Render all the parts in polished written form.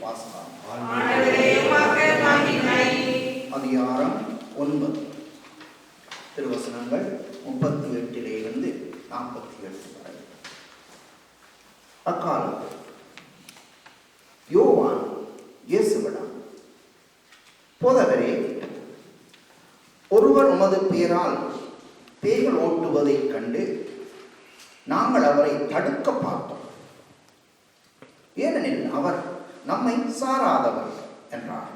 வாசகம். அதிகாரம் 9 திருவசனங்கள் 38 47 வரை. அக்காலத்தில் யோவான் இயேசுவிடம், போதகரே, ஒருவர் உமது பேரால் பேய்கள் ஓட்டுவதைக் கண்டு நாங்கள் அவரை தடுக்க பார்த்தோம், ஏனெனில் அவர் நம்மை சாராதவர் என்றார்.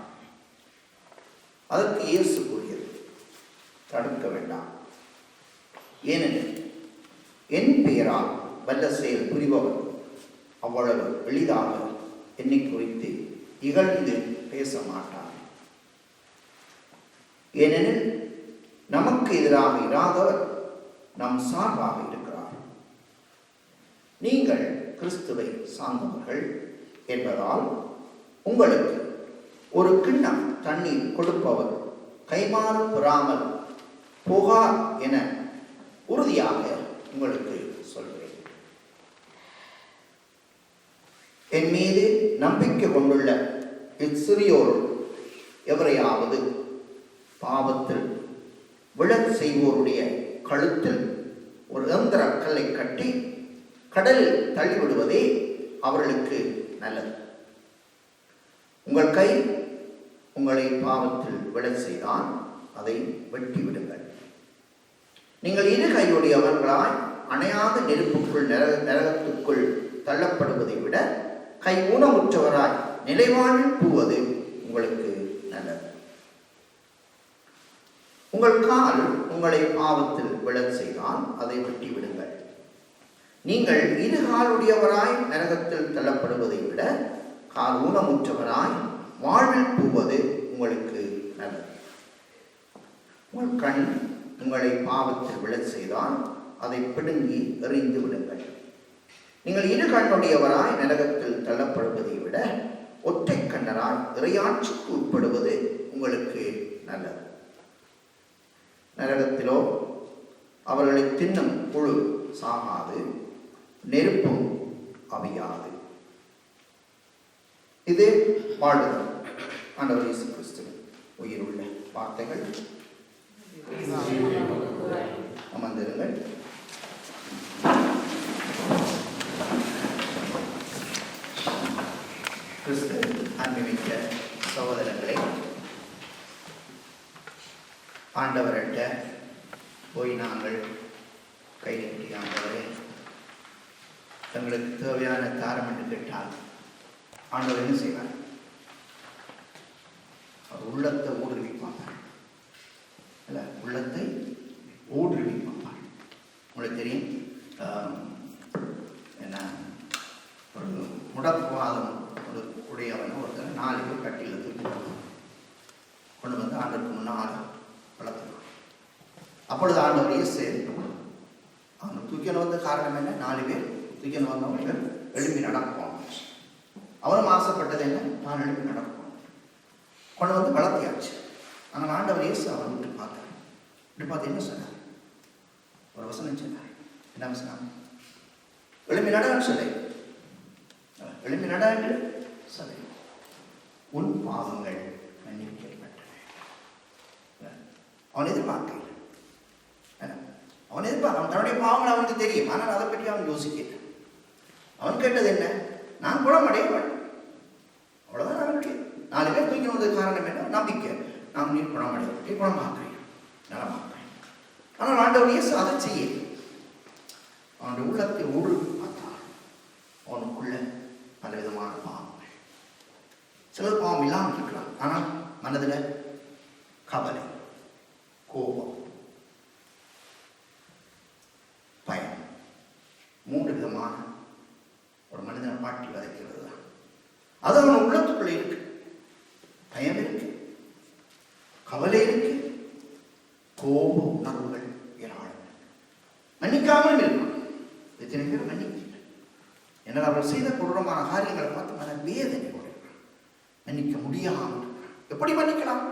அதற்கு இயேசு கூறியது, தடுக்க வேண்டாம், ஏனெனில் என் பெயரால் வல்ல செயல் புரிபவர் அவ்வளவு எளிதாக என்னை குறித்து இகழ்ந்து பேச மாட்டார். ஏனெனில் நமக்கு எதிராக இராதவர் நம் சார்பாக இருக்கிறார். நீங்கள் கிறிஸ்துவை சார்ந்தவர்கள் என்பதால் உங்களுக்கு ஒரு கிண்ணம் தண்ணீர் கொடுப்பவர் கைமாறு பெறாமல் போகார் என உறுதியாக உங்களுக்கு சொல்கிறேன். என் மீது நம்பிக்கை கொண்டுள்ள இச்சிறியோர் எவரையாவது பாவத்தில் விழச் செய்வோருடைய கழுத்தில் ஒரு இயந்திர கல்லை கட்டி கடலில் தள்ளிவிடுவதே அவர்களுக்கு நல்லது. உங்கள் கை உங்களை பாவத்தில் விழச் செய்தால் அதை வெட்டி விடுங்கள். நீங்கள் இரு கையுடையவர்களாய் அணையாத நெருப்புக்குள் நரகத்துக்குள் தள்ளப்படுவதை விட கை ஊனமுற்றவராய் நிலைவாழ்வில் போவது உங்களுக்கு நல்லது. உங்கள் கால் உங்களை பாவத்தில் விழச் செய்தால் அதை வெட்டி விடுங்கள். நீங்கள் இரு காலுடையவராய் நரகத்தில் தள்ளப்படுவதை விட கால் ஊனமுற்றவராய் வாழ்வில் போவது உங்களுக்கு நல்லது. உங்கள் கண் உங்களை பாவத்தில் விழச் செய்தால் அதை பிடுங்கி எறிந்து விடுங்கள். நீங்கள் இரு கண்ணுடையவராய் நரகத்தில் தள்ளப்படுவதை விட ஒற்றை கண்ணராய் இறையாட்சிக்கு உட்படுவது உங்களுக்கு நல்லது. நரகத்திலோ அவர்களை தின்னும் புழு சாகாது, நெருப்பும் அவியாது. இது வாழ்வுதல். ஆண்டவர் இயேசு கிறிஸ்துவின் உயிருள்ள வார்த்தைகள். அமர்ந்திருங்கள். கிறிஸ்து அன்புமிக்க சகோதரர்களை, ஆண்டவர்கிட்ட போய் நாங்கள் கை நீட்டி, ஆண்டவரே தங்களுக்கு தேவையான தாரம் என்று கேட்டால் ஆண்டவர் என்ன செய்வார்? அவர் உள்ளத்தை ஊடுருவிப்பாங்க. இல்லை, உள்ளத்தை ஊடுருவிப்பாங்க. உங்களுக்கு தெரியும், என்ன, ஒரு முடக்குவாதம் ஒரு உடையவன் ஒருத்தர் 4 பேர் கட்டியில் தூக்கி கொண்டு வந்து ஆண்டவருக்கு முன்னால் வளர்த்துருவான். அப்பொழுது ஆண்டவர் இயேசு அவன் தூக்கின வந்த காரணம் என்ன? 4 பேர் தூக்கின வந்தவங்க எழுப்பி நடப்போம். அவனும் ஆசைப்பட்டது என்ன? நான் எழுப்பி நடப்போம். கொண்டு வந்து வளர்த்தியாச்சு. ஆனால் ஆண்டவர் இயேசு அவன் விட்டு பார்த்தார். இப்படி பார்த்து என்ன சொன்னார்? ஒரு வசனம் சொன்னார். என்ன வசனம்? எழுப்பி நடன்னு சொல்லி, எழுப்பி நட என்று சொல்லி, உன் பாவங்கள் மன்னிக்கப்பட்டன. அவன் எதிர்பார்க்கல. அவன் தன்னுடைய பாவங்கள் அவனுக்கு தெரியும், ஆனால் அதை பற்றி அவன் யோசிக்கல. அவன் கேட்டது என்ன? நான் குணமடையவன், அவ்வளவுதான். அவனுடைய 4 பேர் தூக்கி வந்தது காரணம் என்ன? நம்பிக்கை. நான் நீ குணமடையவன், நீ குணமாக்குறேன், நலமாக்குறேன். ஆனால் ஆண்டவர் இயேசு அதை செய்ய அவனுடைய உள்ளத்தை ஊடுருவி பார்த்தார். அவனுக்குள்ள பலவிதமான பாவங்கள். சிலர் பாவம் இல்லாமல் இருக்கலாம், ஆனால் மனதில் கவலை, கோபம், பயம், 3 விதமான ஒரு மனிதனை பாட்டி வதைக்கிறது தான். அது அவன் உள்ளத்துக்குள்ளே இருக்கு. பயம் இருக்கு, கவலை இருக்கு, கோப உணர்வுகள் ஏராளம். மன்னிக்காமல் இருப்பான். எத்தனை பேர் மன்னிக்கல? என்னால் அவர்கள் செய்த கொடூரமான காரியங்களை பார்த்து மன வேதனை கொடுக்கிறான். மன்னிக்க முடியாமல். எப்படி மன்னிக்கலாம்?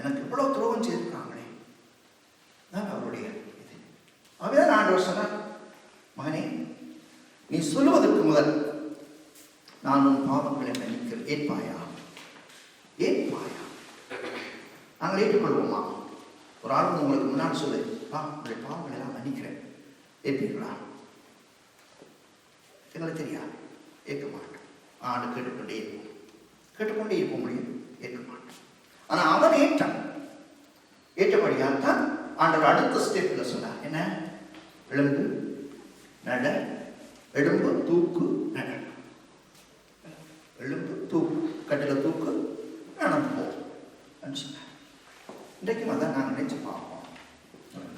எனக்கு இவ்வளவு துரோகம் செய்திருக்காங்களே, தான் அவருடைய இது. அவன் ஆண்டவர் சொன்னார், மகனே, நீ சொல்லுவதற்கு முதல் நான் உன் பாவங்களை மன்னிக்கிறேன் ஏற்பாயா? ஏற்பாயா? நாங்கள் ஏற்றுக்கொள்வோமா? ஒரு ஆள் வந்து உங்களுக்கு முன்னாடி சொல்லு, உங்களுடைய பாவங்களை எல்லாம் மன்னிக்கிறேன், ஏற்பீர்களா? எங்களுக்கு தெரியாது, ஏற்க மாட்டோம். ஆண்டு கேட்டுக்கொண்டே இருப்போம், கேட்டுக்கொண்டே இருப்போம், முடியும், ஏற்க மாட்டோம். ஆனால் அவன் ஏற்றான். ஏற்றபடியால் தான் ஆண்டவர் அடுத்த ஸ்டெப்பில் சொன்னார், என்ன? எழும்பு நட, எழும்பு தூக்கு நட. எழும்பு தூக்கு, கட்டில தூக்கு, நடந்து போன்னு சொன்னார். இன்றைக்கும் அதான் நாங்கள் நினைச்சு பார்ப்போம்.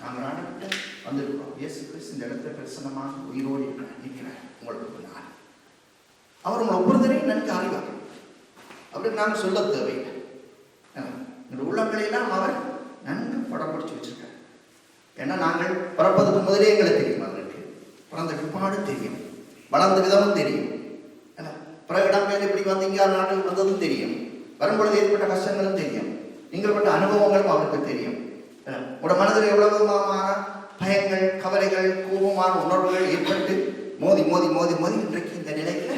நாங்கள் ஆண்டவர்கிட்ட வந்திருக்கிறோம். இயேசு கிறிஸ்து இந்த இடத்துல பிரசன்னமாக உயிரோடு நிற்கிறார் உங்களுக்கு முன்னால். அவர் உங்களை ஒவ்வொருத்தரையும் நன்கு அறிவார். அப்படின்னு நாங்கள் சொல்ல தேவையில்லை. இந்த உள்ளங்களையெல்லாம் அவர் நன்கு படம் பிடிச்சி வச்சிருக்கார். ஏன்னா நாங்கள் பிறப்பதற்கு முதலே எங்களுக்கு தெரியும், அவருக்கு பிறந்த பிற்பாடு தெரியும், வளர்ந்த விதமும் தெரியும், பிறகு இடம்பெயர்ந்து இப்படி வந்து இங்கே நாட்டுக்கு வந்ததும் தெரியும், வரும்பொழுது ஏற்பட்ட கஷ்டங்களும் தெரியும், நீங்கள் பட்ட அனுபவங்களும் அவருக்கு தெரியும். உங்களோட மனதில் எவ்வளவு விதமான பயங்கள், கவலைகள், கோபமான உணர்வுகள் ஏற்பட்டு மோதி மோதி மோதி மோதி இன்றைக்கு இந்த நிலையில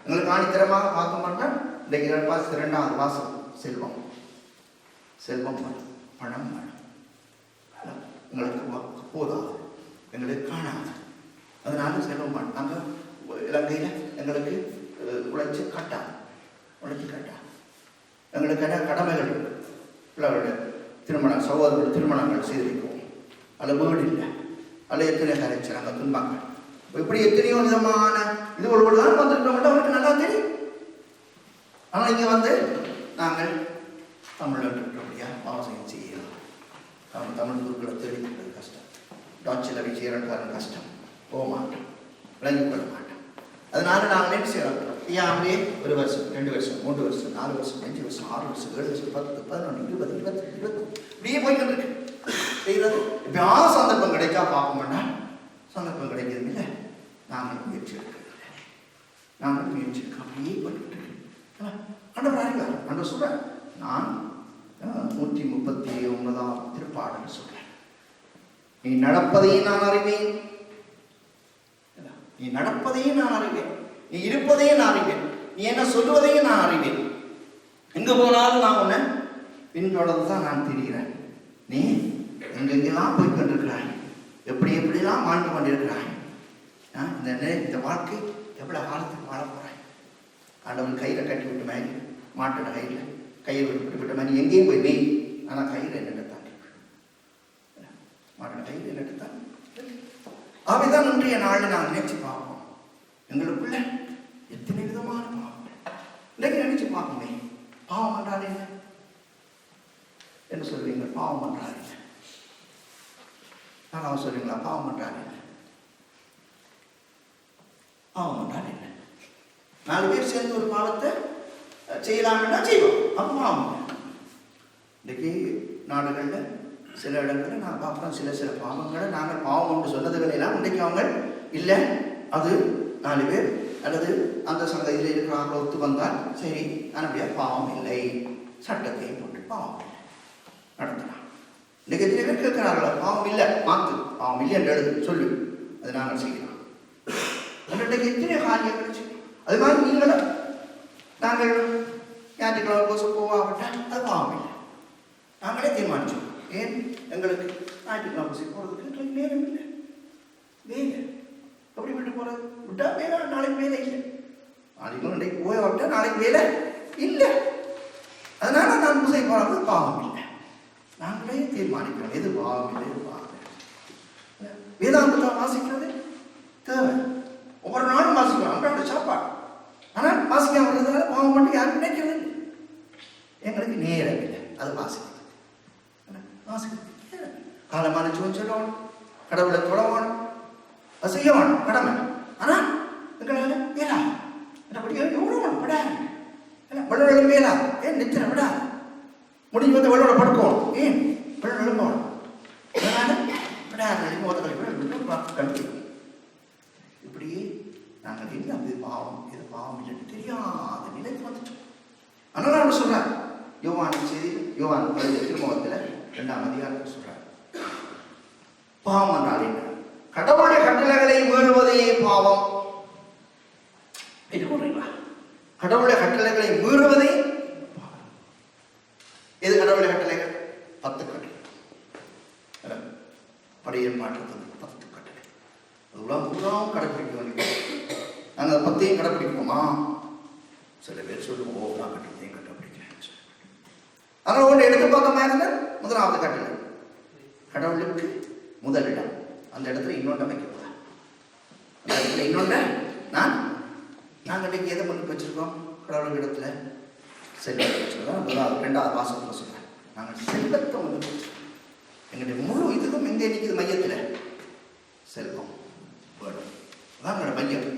எங்களுக்கு ஆணித்தரமாக பார்க்க மாட்டோம். இன்றைக்கு 2வது வாசம் செல்வம், செல்வம் வேணும், பணம் வேணும். எங்களுக்கு போதாது, எங்களுக்கு காணாது, அதனால செல்வம் வேணும். அங்கே இலங்கையில் எங்களுக்கு உழைச்சி கட்டாது, எங்களுக்கு என்ன கடமைகள் இருக்கு. பிள்ளைகளுடைய திருமணம், சகோதரர்கள் திருமணங்கள் செய்து வைக்கும், அதில் வீடு இல்லை, அதில் எத்தனை கரைச்சாங்க துன்பாங்க, இப்படி எத்தனையோ விதமான இதுகளோடு தான் வந்துருக்கோம். அவருக்கு நல்லா தெரியும். ஆனால் இங்கே வந்து நாங்கள் தமிழில் இருக்கிறபடியா பாவசம் செய்யலாம். தமிழ் குருக்களை தெரிவிக்கிறது கஷ்டம், டாச்சில் விஜயரன்காரன் கஷ்டம், போக மாட்டோம், விளங்கிக் கொள்ள மாட்டோம். அதனால நாங்கள் என்ன செய்யலாம்? ஐயாவே 1 வருஷம், 2 வருஷம், 3 வருஷம், 4 வருஷம், 5 வருஷம், 6 வருஷம், 7 வருஷம், 10, 11, 20, 20 இப்படியே போய்கிட்டு இருக்கு. செய்கிறது எப்பயாவது சந்தர்ப்பம் கிடைக்கா பார்ப்போம்னா சந்தர்ப்பம் கிடைக்கிறது இல்லை. நாங்கள் முயற்சி எடுக்கிறதில்லை, நாங்கள் முயற்சி எடுக்க அப்படியே போய்கிட்டு இருக்கு. ஆண்டவர் அறிவார். ஆண்டவர் சொல்கிறேன், நான் 139 திருப்பாடல் சொல்கிறேன், நீ நடப்பதையும் நான் அறிவேன், நீ நடப்பதையும் நான் அறிவேன், நீ இருப்பதையும் நான் அறிவேன், நீ என்ன சொல்லுவதையும் நான் அறிவேன், எங்கே போனாலும் நான் உன்னை பின்தொடர்ந்து தான் நான் தெரிகிறேன். நீ எங்கெங்கெல்லாம் போய் கொண்டிருக்கிறாய், எப்படிலாம் வாழ்ந்து கொண்டிருக்கிறாய், இந்த வாழ்க்கை எவ்வளோ காலத்துக்கு வாழ போகிறாய். ஆண்டவன் கையில் கட்டி விட்டு மாதிரி, மாட்டோட கையை விட்டு மாதிரி எங்கேயும் போய் மெய், ஆனால் கையில் என்னட்டு தாண்டி, மாட்டோட கையில் என்னட்டு தான். அவைதான் இன்றைய நாளில் நாங்கள் நினைச்சு பார்ப்போம், எங்களுக்குள்ள எத்தனை விதமான பாவம் இன்றைக்கு நினைச்சு பார்ப்போமே. பாவம் என்றால் என்ன சொல்வீங்க? பாவம் என்றால் என்ன? நான் சொல்றீங்களா? பாவம் என்றால் என்ன? பாவம் என்றால் என்ன? 4 பேர் சேர்ந்து ஒரு பாவத்தை செய்யலாம்னா செய்வோம், அப்போ பாவம். இன்றைக்கு நாடுகளில் சில இடங்களில் நான் பார்க்குறோம், சில பாவங்களை நாங்கள் பாவம் என்று சொன்னதுகளெல்லாம் இன்றைக்கு அவங்க இல்லை, அது 4 பேர் அல்லது அந்த சங்கத்தில் இருக்கிறாங்க ஒத்து வந்தால் சரி, ஆனால் பாவம் இல்லை, சட்டத்தை போட்டு பாவம் இல்லை நடத்தலாம். இன்றைக்கு எத்தனை பேர் கேட்கிறார்களா? பாவம் இல்லை, மாற்று, பாவம் இல்லை என்று எழுது சொல்லு, அது நாங்கள் செய்யலாம். இன்றைக்கு எத்தனை காரியங்கள் செய்யலாம். அது மாதிரி நீங்களும் நாங்கள் ஞாயிற்றுக்கிழமை கோசம் போவாவிட்டால் அது பாவம் இல்லை, நாங்களே தீர்மானிச்சோம். ஏன் எங்களுக்கு ஞாயிற்றுக்கிழமை கோசம் போகிறதுக்கு நேரம் இல்லை, வேலை எப்படி விட்டு போகிறது? விட்டா வேலை, நாளைக்கு வேலை இல்லை, நாளைக்கு இன்றைக்கு போய் விட்டா நாளைக்கு வேலை இல்லை, அதனால நான் பூசை போகிறது பாவம் இல்லை. நாங்களே தீர்மானிக்கிறோம் எது பாவம் இல்லை, எது பாவம் இல்லை. வேதாந்தத்தை வாசிக்கிறது தேவை, ஒவ்வொரு நாளும் வாசிக்கிறோம், அன்றாட சாப்பாடு. ஆனால் வாசிக்காம வர்றதுனால பாவம் மட்டும் யாரும் நினைக்கிறது இல்லை. எங்களுக்கு நேரம் இல்லை அது வாசிக்கிறது. காலமான ஜோன் சொல்லணும், கடவுளை தொடவணும், செய்ய வேணும் கடமை. ஆனால் எங்களால் வேலா எவ்வளோ விடாது, வெள்ளம் வேலா, ஏன் நித்திர விடாது, முடிஞ்சு வந்து வெள்ளோட படுக்கணும், ஏன் வெள்ளம் எழுப்பணும், அதனால விடாது மோதல்களை கண்டிப்போம். இப்படியே நாங்கள் என்ன இது பாவம் இது பாவம் இல்லைன்னு தெரியாத நிலைக்கு வந்துட்டோம். அதனால நான் சொல்கிறேன், யோவான் செய்தி, யோவான் திருமுகத்தில் 2ஆம் அதிகாரத்தில் சொல்கிறார், பாவம் என்றால் என்ன? கடவுளுடைய கட்டளைகளை மீறுவதே பாவம். கடவுளுடைய கட்டளைகளை மீறுவதே எது கடவுளுடைய கட்டளைகள்? 10 கட்டளை. பழைய மாற்றத்தில் 10 கட்டளை. உலகம் பூராவும் கடைப்பிடிக்க வேண்டிய. நாங்கள் 10ஐயும் கடைப்பிடிப்போமா? சில பேர் சொல்லுவோம், நான் கட்டளையும் கடைப்பிடிக்கிறேன். ஆனால் ஒன்று எடுத்து பார்க்க இருந்த முதலாவது கட்டளை கடவுளுக்கு முதலிடம். அந்த இடத்துல இன்னொன்று அமைக்கப்படாது. அந்த இடத்துல இன்னொன்று நாங்கள் இன்றைக்கு எதை முன்னுக்கு வச்சிருக்கோம்? கடவுளுக்கு இடத்துல செல்வத்தை வச்சுருக்கோம். முதலாவது 2வது வாசகத்தில் சொல்கிறேன், நாங்கள் செல்வத்தை முன்னுக்கு வச்சிருக்கோம். எங்களுடைய முழு இதுக்கும் எங்கே நிற்கிது? மையத்தில் செல்வம் வேணும். அதான் எங்களோட மையம்.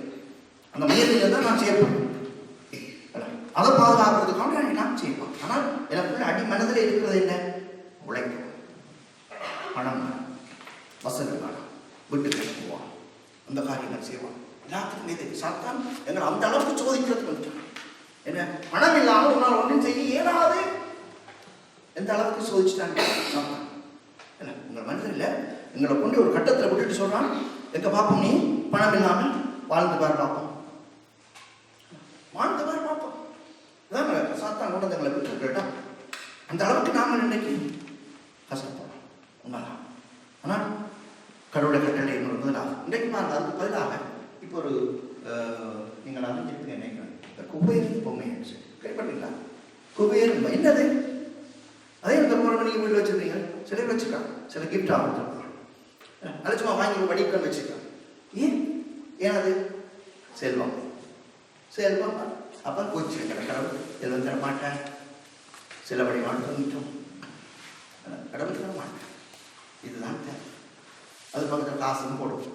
அந்த மையத்தில் தான் நான் செய்யப்போம். அதை பாதுகாக்கிறதுக்காக நான் செய்வோம். ஆனால் எனக்குள்ள அடி மனதில் இருக்கிறது என்ன? உழைக்கும், பணம், வசதி வேணும், வீட்டுக்கு போவான், அந்த காரியங்கள் செய்வான். எல்லாத்துக்கும் இது சாத்தான் எங்களை அந்த அளவுக்கு சோதிக்கிறதுக்கு வந்துட்டான். என்ன பணம் இல்லாமல் உன்னால் ஒன்றும் செய்ய இயலாது எந்த அளவுக்கு சோதிச்சுட்டாங்க சாத்தான். என்ன உங்கள் மனதில் எங்களை கொண்டு ஒரு கட்டத்தில் விட்டுட்டு சொல்றான், எங்க பார்ப்போம் நீ பணம் இல்லாமல் வாழ்ந்து பார் பார்ப்போம், வாழ்ந்து பார் பார்ப்போம். இதான் சாத்தான் கொண்டு எங்களை விட்டு கேட்டா அந்த அளவுக்கு நாம இன்னைக்கு கஷ்டப்படுறோம். உண்மைதான். ஆனால் கடவுளை கட்டளை என்னோட பதிலாக இன்றைக்கு நான் அதுக்கு பதிலாக இப்போ ஒரு நீங்கள் அறிஞ்சிருப்பீங்க நினைக்கிறேன், குபேரன் பொம்மை கேள்விப்பட்டீங்களா? குபேரன் என்னது? அதே இந்த பொருளை நீங்கள் வீட்டில் வச்சுருந்தீங்க, சில வச்சுருக்காங்க, சில கிஃப்டாக கொடுத்துருக்காங்க, அது சும்மா வாங்கி வடிக்கன்னு வச்சுருக்காங்க. ஏன் அது செல்வம். செல்வம் அப்போ போச்சு கடவுள் செல்வம் தர மாட்டேன், சில வழி வாழ்ந்துட்டோம், கடவுள் தர மாட்டேன். இதுதான் தேவை. அது பக்கத்தில் காசும் போடுவோம்,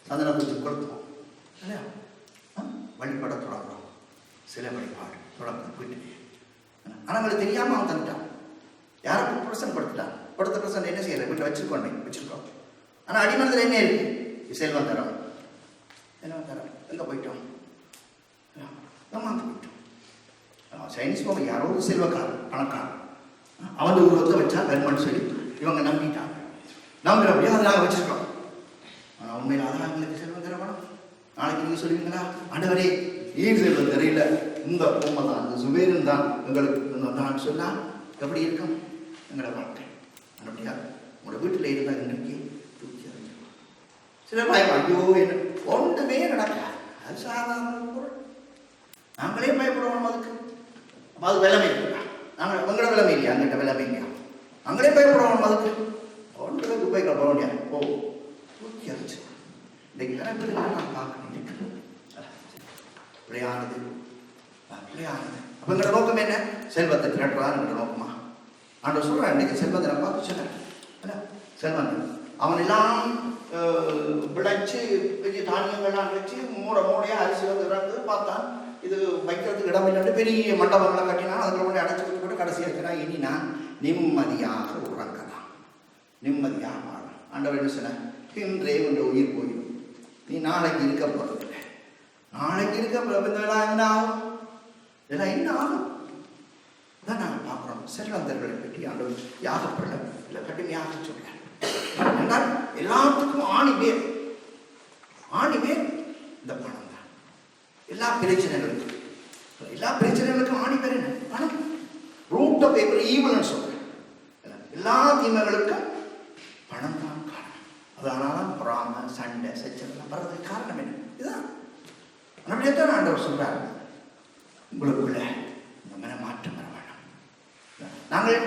சந்தன பூச்சி கொடுத்துவோம் இல்லையா? வழிபட தொடங்குறோம், சில வழிபாடு தொடங்க போயிட்டு. ஆனால் அவங்களுக்கு தெரியாமல் அவன் தந்துட்டான். யாரும் பிரசன் படுத்துட்டான். கொடுத்த பிரசன் என்ன செய்யலை, வீட்டில் வச்சிருக்கோம். ஆனால் அடிமனத்தில் என்ன இருக்கு? செல்வம் தரம். செல்வம் தரம் எங்கே போயிட்டோம்? ஏமாந்து போயிட்டோம். சைனீஸ் போக யாரோ ஒரு செல்வக்காரன், பணக்காரன், அவன் உருவத்தை வச்சா பெருமான்னு சொல்லி இவங்க நம்பிட்டாங்க. நம்புற அப்படியே அதனால வச்சிருக்கோம். ஆனால் உண்மையில் அதனால் எங்களுக்கு செல்வம் தர வேணும். நாளைக்கு நீங்கள் சொல்லுவீங்களா, ஆண்டவரே ஏன் செல்வம் தெரியல, இந்த பொம்மை தான், இந்த சுபேரன் தான் எங்களுக்கு தான் சொன்னால் எப்படி இருக்கும் எங்களை வாழ்க்கை? அப்படியா உங்களோட வீட்டில் இருந்தால் இன்னைக்கு தூக்கி அறிஞ்சிருக்கோம். சில பயம், ஐயோ என்ன ஒன்றுமே நடக்காது, அது சாதாரண பொருள், நாங்களே பயப்படுவோம் அதுக்கு. அது விளமை இருக்கா? நாங்கள் உங்களோட விளமை இல்லையா? அங்கிட்ட விளமை இல்லையா? நாங்களே பயப்படுவோம் அதுக்கு. ஒன்று குப்பைகள் போக முடியாது. ஓ தூக்கி அறிஞ்சு இன்றைக்கு நினைப்பது நான் பார்க்கணும். விளையாடுது விளையாடுது. அப்போ எங்களோட நோக்கம் என்ன? செல்வத்தை திரட்டுறாரு எங்களோட நோக்கமா? ஆண்டவர் சொல்கிறார், இன்றைக்கி செல்வத்தை நான் பார்த்து சொன்னேன். செல்வன் அவன் எல்லாம் விளைச்சி பெரிய தானியங்கள்லாம் விளைச்சி மூடையாக அரிசி வந்து இறக்குது. பார்த்தான் இது வைக்கிறதுக்கு இடம் இல்லைன்னு பெரிய மண்டபங்களை கட்டினான். அதுக்குள்ள கொண்டு அடைச்சி வச்சு போட்டு கடைசி இருக்கிறா. இனி நான் நிம்மதியாக உறங்கலாம், நிம்மதியாக வாழலாம். ஆண்டவர் என்ன சொன்ன? இன்றே உன்ற உயிர் போயிடும், நீ நாளைக்கு இருக்க போகிறதில்லை. நாளைக்கு இருக்க இதெல்லாம் என்ன ஆகும்? இதெல்லாம் என்ன ஆகும்? அதான் நாங்கள் பார்க்குறோம். செல்வந்தர்களை பற்றி ஆண்டவர் யாகப்படல இல்லை கடுமையாக சொல்ல. என்றால் எல்லாத்துக்கும் ஆணி வேர் இந்த பணம் தான். எல்லா பிரச்சனைகளுக்கும் ஆணி பேர் என்ன? பணம். ரூட் ஆஃப் எவ்ரி ஈவல்னு சொல்றேன். எல்லா தீமைகளுக்கும் பணம் தான் காரணம். அதனால பொறாமை, சண்டை, சச்சரவு வர்றதுக்கு காரணம் என்ன? இதுதான். அப்படியே தான் ஆண்டவர் சொல்றாரு, உங்களுக்குள்ள இந்த மன மாற்றம் வர வேணும். நாங்கள்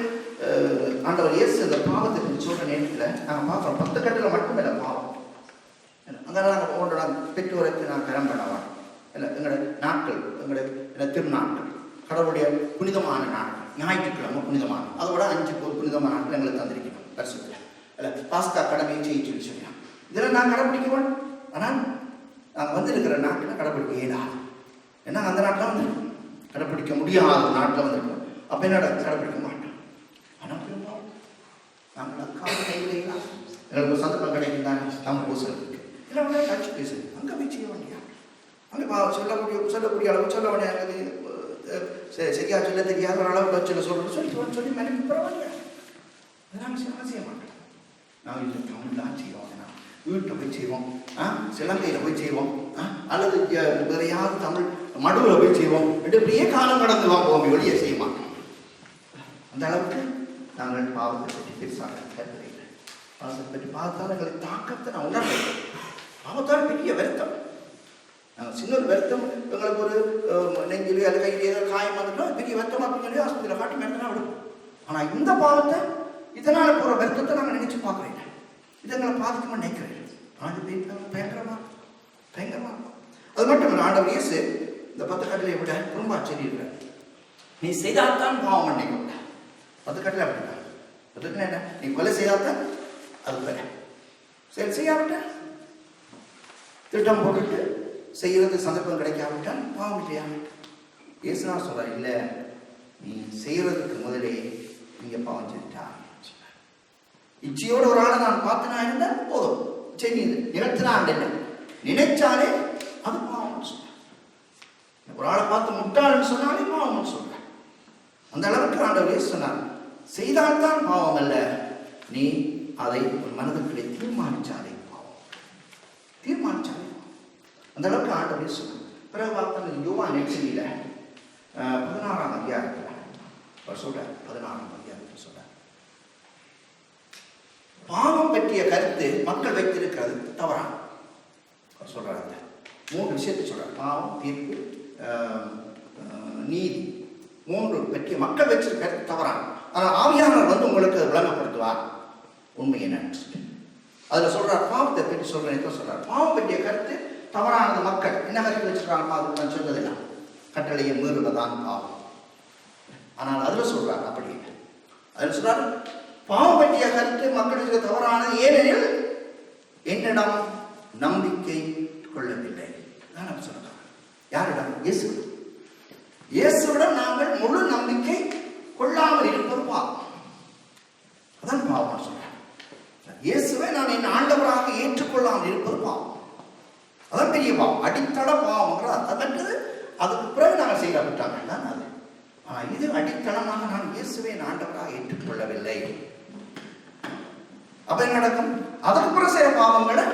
ஆண்டவர் இயேசு அந்த பாவத்துக்கு சொல்ற நேரத்தில் நாங்கள் பார்க்குறோம், 10 கட்டில் மட்டுமில்லை பாவம். அதனால நாங்கள் ஒன்றோட பெற்றோருக்கு நான் கரம் பண்ணலாம். இல்லை எங்களோட நாட்கள், எங்களுடைய திருநாட்கள், கடவுளுடைய புனிதமான நாட்கள், ஞாயிற்றுக்கிழமை புனிதமான, அதோட 5 புனிதமான நாட்கள் எங்களுக்கு தந்திருக்கிறோம் வருஷத்தில். இல்லை பாஸ்கா கடமையை செய்ய சொல்லலாம். இதெல்லாம் நான் கடைப்பிடிக்குவோம். ஆனால் நாங்கள் வந்திருக்கிற நாட்டில் கடைப்பிடிக்க இயலாது. ஏன்னா அந்த நாட்டில் வந்து கடைப்பிடிக்க முடியாத நாட்டில் வந்துருக்கோம். அப்போ என்ன கடைப்பிடிக்க மாட்டோம். ஆனால் பெரும்பாலும் நாங்கள் கால கைவிடையலாம். எங்களுக்கு சந்தர்ப்பம் கிடைக்கும் தானே நம்ம பூசலுக்கு இல்லை கட்சி பேசுது, அங்கே போய் செய்ய வேண்டியா? அங்கே சொல்லக்கூடிய அளவு சொல்ல வேண்டிய சரியா சொல்ல தெரியாத ஒரு அளவுக்கு சொல்லி மனைவி பரவாயில்ல. அதெல்லாம் செய்ய மாட்டோம். நாங்கள் இல்லை தமிழ்லாம் செய்வோம், வீட்டில் போய் செய்வோம், சிலங்கையில் போய் செய்வோம், அல்லது வேறு யாரும் தமிழ் மடுவில் போய் செய்வோம், இப்படியே காலம் கடந்து போவோம், வெளியே செய்ய மாட்டோம். அந்த அளவுக்கு நாங்கள் பாவத்தை பற்றி பெருசாக கருதுகிறேன். பாவத்தை பற்றி பார்த்தால் எங்களை தாக்கத்தை நான் உணர்றேன். பாவத்தால் பெரிய வருத்தம். நாங்கள் சின்ன ஒரு வருத்தம், எங்களுக்கு ஒரு நெஞ்சிலே அது கையிலே ஏதோ காயம் வந்துட்டோம், பெரிய வருத்தம் அப்படின்னு சொல்லி ஆஸ்பத்திரியில் காட்டி மருந்துனா விடும். ஆனால் இந்த பாவத்தை இதனால் போகிற வருத்தத்தை நாங்கள் நினைச்சு பார்க்குறேன். இதை எங்களை பாதிக்கமாக நினைக்கிறேன். ஆனால் இது பயங்கரமாக பயங்கரமாக. அது மட்டும் இல்லை, ஆண்டவர் இயேசு இந்த 10 கட்டளை விட ரொம்ப ஆச்சரியம். நீ செய்தால்தான் பாவம் நினைக்க 10 கட்டளை அப்படின்னா அதுக்கு என்ன, நீ கொலை செய்தால்தான் அது கொலை, சரி செய்யாவிட்ட திட்டம் போட்டுட்டு செய்யறது சந்தர்ப்பம் கிடைக்காவிட்டால் பாவம் இல்லையா? இயேசுனா சொல்ற இல்லை, நீ செய்யறதுக்கு முதலே நீங்க பாவம் செஞ்சுட்டா. இச்சையோட ஒரு ஆளை நான் பார்த்து நான் இருந்தேன் போதும், சரி நீ நிகழ்த்தினான் என்ன நினைச்சாலே அது பாவம்னு சொல்றேன். ஒரு ஆளை பார்த்து முட்டாள்னு சொன்னாலே பாவம்னு சொல்றேன். அந்த அளவுக்கு ஆண்டவர் சொன்னார், செய்தால்தான் பாவம் அல்ல, நீ அதை ஒரு மனதுக்குள்ளே தீர்மானிச்சாலே பாவம், தீர்மானிச்சாலே அந்த அளவுக்கு ஆண்டவர் சொன்னார். பிறகு பார்த்தா யோவான் நெற்றியில 16ஆம் அதிகாரத்தில் சொல்ற 16ஆம் அதிகாரத்தில் சொல்ற பாவம் பற்றிய கருத்து மக்கள் வைத்திருக்கிறது தவறான சொல்றாங்க. 3 விஷயத்தை சொல்ற, பாவம், தீர்ப்பு, நீதி, 3 பற்றிய மக்கள் வச்சிருக்க கருத்து தவறான. ஆனால் ஆவியானவர் வந்து உங்களுக்கு விளங்கப்படுத்துவார் உண்மை என்னன்னு. அதுல சொல்றார், பாவத்தை பற்றி சொல்றேன் சொல்றார், பாவம் பற்றிய கருத்து தவறானது. மக்கள் என்ன கருத்து வச்சிருக்காங்க அது சொன்னதில்லை, கட்டளையை மீறுவதான் பாவம். ஆனால் அதுல சொல்றாரு அப்படி இல்லை. அதுல சொல்றாரு, பாவம் பற்றிய கருத்து மக்களுக்கு தவறானது, ஏனெனில் என்னிடம் நம்பிக்கை கொள்ளவில்லை. சொல்றாங்க யாரிடம்? இயேசு. இயேசுவிடம் நாங்கள் முழு நம்பிக்கை கொள்ளாமல் இருப்பது பாவம். அதான் பாவம் சொல்றாங்க. இயேசுவை நான் என் ஆண்டவராக ஏற்றுக்கொள்ளாமல் இருப்பது பாவம். அதான் பெரிய பாவம், அடித்தள பாவம். அதற்றது அதுக்கு பிறகு நாங்கள் செய்யப்பட்டாங்க தான் அது. ஆனால் இது அடித்தளமாக நான் இயேசுவை என் ஆண்டவராக ஏற்றுக்கொள்ளவில்லை. அப்ப என்ன நடக்கும்? அதற்கு பிறகு செய்ய பாவங்களை